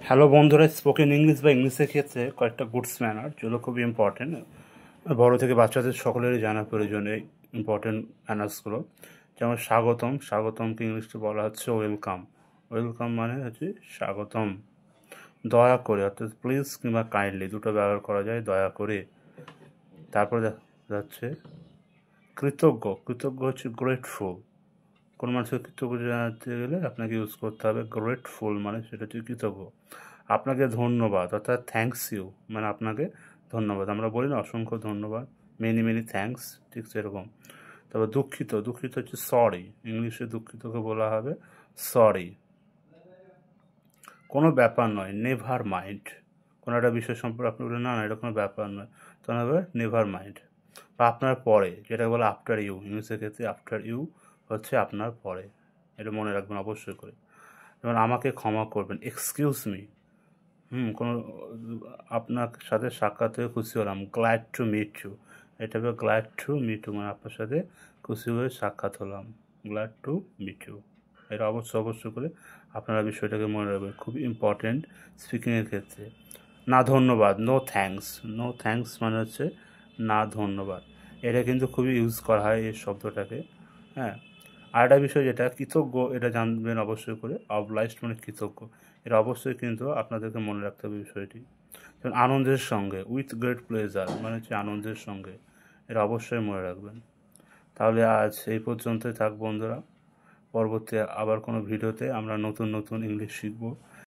Hello বন্ধুরা, spoken English বা ইংলিশের ক্ষেত্রে কয়েকটা গুডস ম্যানার যেগুলো খুবই ইম্পর্টেন্ট, বড় থেকে বাচ্চাদের সকলেরই জানা প্রয়োজন এই ইম্পর্টেন্ট ম্যানার্সগুলো। যেমন স্বাগতম, স্বাগতমকে ইংলিশে বলা হচ্ছে ওয়েলকাম। ওয়েলকাম মানে হচ্ছে স্বাগতম। দয়া করে অর্থাৎ প্লিজ কিংবা কাইন্ডলি দুটো ব্যবহার করা যায়, দয়া করে। তারপরে যাচ্ছে কৃতজ্ঞ, কৃতজ্ঞ হচ্ছে গ্রেটফুল। কোনো মানুষকে কৃতজ্ঞ জানাতে গেলে আপনাকে ইউজ করতে হবে গ্রেটফুল, মানে সেটা হচ্ছে কৃতজ্ঞ। আপনাকে ধন্যবাদ অর্থাৎ থ্যাঙ্কস ইউ, মানে আপনাকে ধন্যবাদ। আমরা বলি না অসংখ্য ধন্যবাদ, মেনি মেনি থ্যাঙ্কস, ঠিক সেরকম। তারপর দুঃখিত, দুঃখিত হচ্ছে সরি, ইংলিশে দুঃখিতকে বলা হবে সরি। কোনো ব্যাপার নয়, নেভার মাইন্ড। কোনো একটা বিষয় সম্পর্কে আপনি বললেন না না এটা কোনো ব্যাপার নয়, তখন হবে নেভার মাইন্ড। বা আপনার পরে, যেটা বলে আফটার ইউ, ইংলিশের ক্ষেত্রে আফটার ইউ হচ্ছে আপনার পরে। এটা মনে রাখবেন অবশ্যই করে। যেমন আমাকে ক্ষমা করবেন, এক্সকিউজ মি। কোনো আপনার সাথে সাক্ষাৎ হয়ে খুশি হলাম, গ্ল্যাড টু মিট ইউ। এটা হবে গ্ল্যাড টু মিট ইউ, মানে আপনার সাথে খুশি হয়ে সাক্ষাৎ হলাম, গ্ল্যাড টু মিট ইউ। এটা অবশ্যই করে আপনারা বিষয়টাকে মনে রাখবেন, খুবই ইম্পর্টেন্ট স্পিকিংয়ের ক্ষেত্রে। না ধন্যবাদ, নো থ্যাঙ্কস। নো থ্যাঙ্কস মানে হচ্ছে না ধন্যবাদ। এটা কিন্তু খুবই ইউজ করা হয় এই শব্দটাকে। হ্যাঁ, আরেকটা বিষয় যেটা কৃতজ্ঞ, এটা জানবেন অবশ্যই করে। অবলাইজড মানে কৃতজ্ঞ, এটা অবশ্যই কিন্তু আপনাদেরকে মনে রাখতে হবে বিষয়টি। যেমন আনন্দের সঙ্গে, উইথ গ্রেট প্লেজার মানে হচ্ছে আনন্দের সঙ্গে, এটা অবশ্যই মনে রাখবেন। তাহলে আজ এই পর্যন্তই থাক বন্ধুরা। পরবর্তী আবার কোনো ভিডিওতে আমরা নতুন নতুন ইংলিশ শিখব।